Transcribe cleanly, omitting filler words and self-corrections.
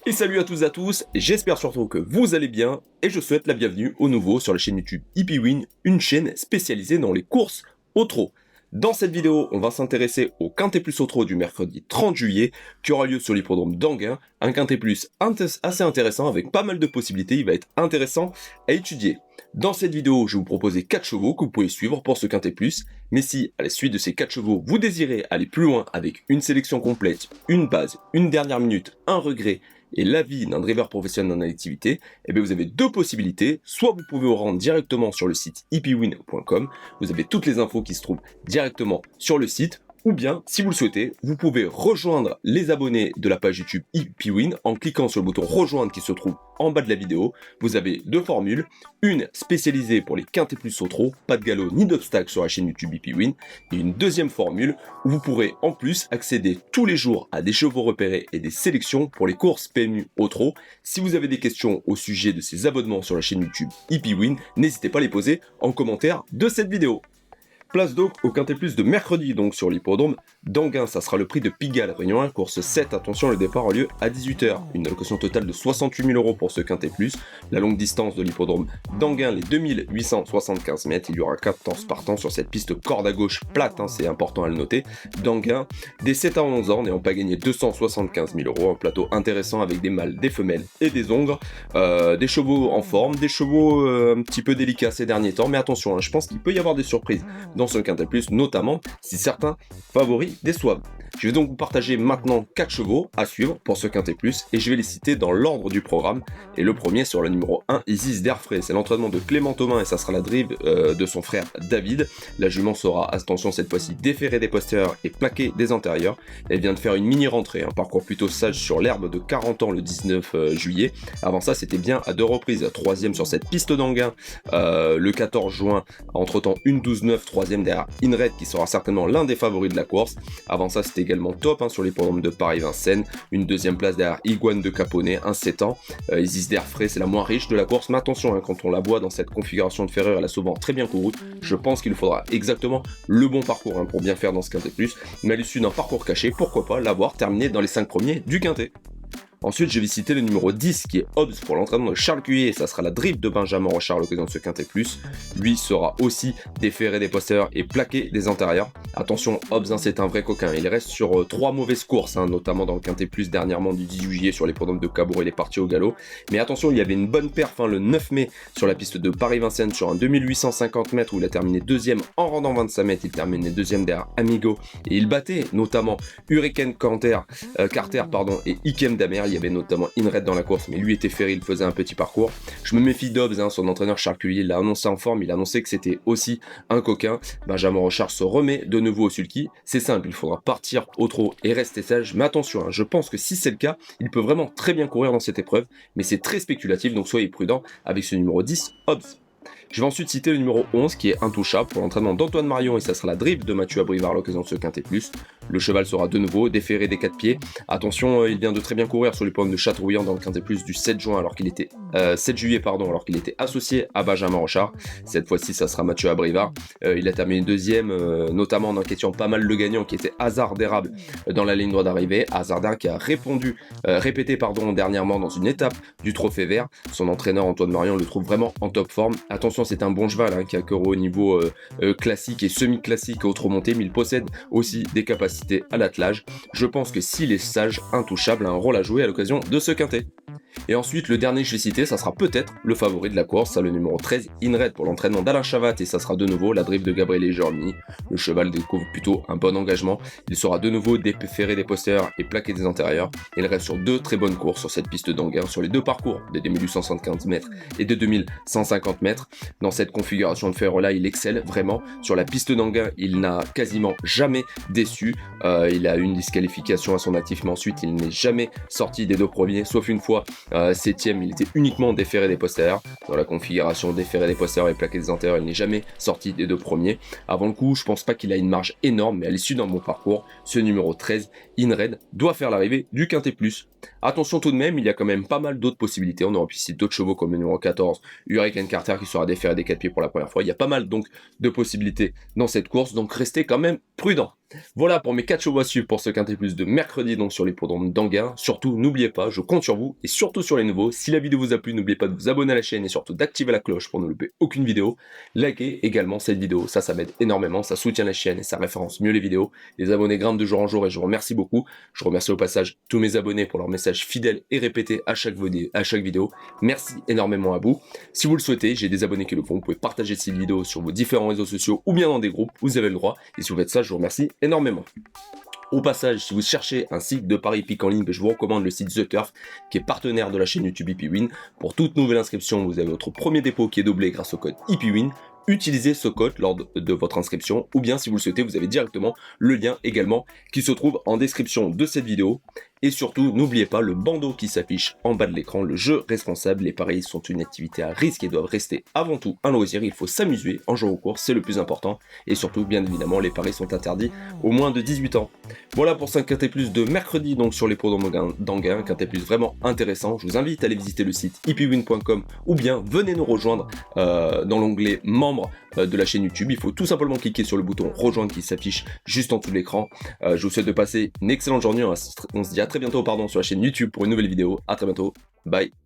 Et salut à tous et à tous, j'espère surtout que vous allez bien et je souhaite la bienvenue au nouveau sur la chaîne YouTube Hippywin, une chaîne spécialisée dans les courses au trot. Dans cette vidéo, on va s'intéresser au Quintet Plus au trot du mercredi 30 juillet qui aura lieu sur l'hippodrome d'Anguin, un Quintet Plus assez intéressant avec pas mal de possibilités, il va être intéressant à étudier. Dans cette vidéo, je vais vous proposer 4 chevaux que vous pouvez suivre pour ce Quintet Plus, mais si à la suite de ces 4 chevaux, vous désirez aller plus loin avec une sélection complète, une base, une dernière minute, un regret et l'avis d'un driver professionnel en activité, eh bien vous avez deux possibilités. Soit vous pouvez vous rendre directement sur le site hippywin.com, vous avez toutes les infos qui se trouvent directement sur le site, ou bien, si vous le souhaitez, vous pouvez rejoindre les abonnés de la page YouTube Hippywin en cliquant sur le bouton rejoindre qui se trouve en bas de la vidéo. Vous avez deux formules, une spécialisée pour les quintés plus au trot, pas de galop ni d'obstacle sur la chaîne YouTube Hippywin, et une deuxième formule où vous pourrez en plus accéder tous les jours à des chevaux repérés et des sélections pour les courses PMU au trot. Si vous avez des questions au sujet de ces abonnements sur la chaîne YouTube Hippywin, n'hésitez pas à les poser en commentaire de cette vidéo. Place donc au Quintet Plus de mercredi, donc sur l'hippodrome d'Anguin. Ça sera le prix de Pigalle, Réunion 1, course 7. Attention, le départ a lieu à 18 h. Une allocation totale de 68 000 € pour ce Quintet Plus. La longue distance de l'hippodrome d'Anguin, les 2875 mètres. Il y aura 4 temps partants sur cette piste corde à gauche plate, c'est important à le noter. D'Anguin, des 7 à 11 ans, n'ayant pas gagné 275 000 €. Un plateau intéressant avec des mâles, des femelles et des ongres. Des chevaux en forme, des chevaux un petit peu délicats ces derniers temps. Mais attention, je pense qu'il peut y avoir des surprises dans ce Quintet Plus, notamment si certains favoris déçoivent. Je vais donc vous partager maintenant 4 chevaux à suivre pour ce Quintet Plus et je vais les citer dans l'ordre du programme. Et le premier sur le numéro 1, Isis d'Airfray. C'est l'entraînement de Clément Thomas et ça sera la drive de son frère David. La jument sera, attention cette fois-ci, déférée des postérieurs et plaquée des antérieurs. Elle vient de faire une mini rentrée, un parcours plutôt sage sur l'herbe de 40 ans le 19 juillet. Avant ça, c'était bien à 2 reprises. Troisième sur cette piste d'Anguin le 14 juin, entre temps 1-12-9, troisième derrière Inred qui sera certainement l'un des favoris de la course. Avant ça, c'était également top sur l'hippodrome de Paris-Vincennes, une deuxième place derrière Iguane de Caponnet, un 7 ans. Isis d'Airfray, c'est la moins riche de la course, mais attention, quand on la voit dans cette configuration de ferrure, elle a souvent très bien couru. Je pense qu'il faudra exactement le bon parcours pour bien faire dans ce Quintet Plus, mais à l'issue d'un parcours caché, pourquoi pas l'avoir terminé dans les 5 premiers du Quintet. Ensuite, je vais citer le numéro 10 qui est Hobbs pour l'entraînement de Charles Cuillet. Ça sera la drive de Benjamin Rochard à l'occasion de ce Quintet Plus. Lui sera aussi déféré des postérieurs et plaqué des antérieurs. Attention, Hobbs, c'est un vrai coquin. Il reste sur 3 mauvaises courses, notamment dans le Quintet Plus dernièrement du 18 juillet sur les l'hippodrome de Cabourg. Il est parti au galop. Mais attention, il y avait une bonne perf le 9 mai sur la piste de Paris-Vincennes sur un 2850 mètres où il a terminé deuxième en rendant 25 mètres. Il terminait deuxième derrière Amigo et il battait notamment Hurricane Carter et Ikem Damer. Il y avait notamment Inred dans la course, mais lui était ferré, il faisait un petit parcours. Je me méfie d'Hobbs, son entraîneur Charles Cuillet l'a annoncé en forme, il a annoncé que c'était aussi un coquin. Benjamin Rochard se remet de nouveau au sulky. C'est simple, il faudra partir au trot et rester sage, mais attention, je pense que si c'est le cas, il peut vraiment très bien courir dans cette épreuve, mais c'est très spéculatif, donc soyez prudents avec ce numéro 10, Hobbs. Je vais ensuite citer le numéro 11 qui est Intouchable pour l'entraînement d'Antoine Marion et ça sera la drive de Mathieu Abrivard à l'occasion de ce Quintet Plus. Le cheval sera de nouveau déféré des 4 pieds. Attention, il vient de très bien courir sur l'hippodrome de Châteaubriand dans le Quintet Plus du 7 juin alors qu'il était 7 juillet alors qu'il était associé à Benjamin Rochard. Cette fois-ci, ça sera Mathieu Abrivard. Il a terminé deuxième, notamment en enquêtant pas mal le gagnant qui était Hazard d'Érable dans la ligne droite d'arrivée. Hazard qui a répété dernièrement dans une étape du Trophée Vert. Son entraîneur Antoine Marion le trouve vraiment en top forme. Attention, c'est un bon cheval qui a couru au niveau classique et semi-classique au trot monté, mais il possède aussi des capacités à l'attelage. Je pense que s'il est sage, Intouchable a un rôle à jouer à l'occasion de ce Quintet. Et ensuite, le dernier que je vais citer, ça sera peut-être le favori de la course, ça le numéro 13, Inred pour l'entraînement d'Alain Chavat, et ça sera de nouveau la drive de Gabriel Germini. Le cheval découvre plutôt un bon engagement, il sera de nouveau déféré des postérieurs et plaqué des antérieurs. Il reste sur deux très bonnes courses sur cette piste d'Anguin, sur les deux parcours des 2875 mètres et des 2150 mètres. Dans cette configuration de ferrure là, il excelle vraiment. Sur la piste d'Anguin, il n'a quasiment jamais déçu. Il a une disqualification à son actif, mais ensuite il n'est jamais sorti des deux premiers, sauf une fois. 7ème, il était uniquement déféré des postérieurs. Dans la configuration déféré des postérieurs et plaqué des antérieurs, il n'est jamais sorti des deux premiers. Avant le coup, je pense pas qu'il a une marge énorme, mais à l'issue d'un bon parcours, ce numéro 13, Inred, doit faire l'arrivée du Quintet Plus. Attention tout de même, il y a quand même pas mal d'autres possibilités. On aurait pu citer d'autres chevaux comme le numéro 14, Hurricane Carter qui sera déféré des 4 pieds pour la première fois. Il y a pas mal donc de possibilités dans cette course, donc restez quand même prudents. Voilà pour mes 4 chevaux à suivre pour ce Quintet Plus de mercredi, donc sur l'hippodrome d'Anguin. Surtout, n'oubliez pas, je compte sur vous, et surtout sur les nouveaux. Si la vidéo vous a plu, n'oubliez pas de vous abonner à la chaîne et surtout d'activer la cloche pour ne louper aucune vidéo. Likez également cette vidéo, ça m'aide énormément, ça soutient la chaîne et ça référence mieux les vidéos. Les abonnés grimpent de jour en jour et je vous remercie beaucoup. Je remercie au passage tous mes abonnés pour leurs messages fidèles et répétés à chaque vidéo. Merci énormément à vous. Si vous le souhaitez, j'ai des abonnés qui le font, vous pouvez partager cette vidéo sur vos différents réseaux sociaux ou bien dans des groupes, vous avez le droit. Et si vous faites ça, je vous remercie énormément. Au passage, si vous cherchez un site de paris hippique en ligne, je vous recommande le site The Turf, qui est partenaire de la chaîne YouTube HippieWin. Pour toute nouvelle inscription, vous avez votre premier dépôt qui est doublé grâce au code HippieWin. Utilisez ce code lors de votre inscription, ou bien si vous le souhaitez, vous avez directement le lien également qui se trouve en description de cette vidéo. Et surtout, n'oubliez pas le bandeau qui s'affiche en bas de l'écran, le jeu responsable. Les paris sont une activité à risque et doivent rester avant tout un loisir. Il faut s'amuser en jouant aux courses, c'est le plus important. Et surtout, bien évidemment, les paris sont interdits aux moins de 18 ans. Voilà pour 5 Quintet Plus de mercredi, donc sur les l'hippodrome d'Anguin, Quintet Plus vraiment intéressant. Je vous invite à aller visiter le site hippiewin.com ou bien venez nous rejoindre dans l'onglet membres de la chaîne YouTube. Il faut tout simplement cliquer sur le bouton rejoindre qui s'affiche juste en dessous de l'écran. Je vous souhaite de passer une excellente journée. On se dit à très bientôt sur la chaîne YouTube pour une nouvelle vidéo. À très bientôt. Bye.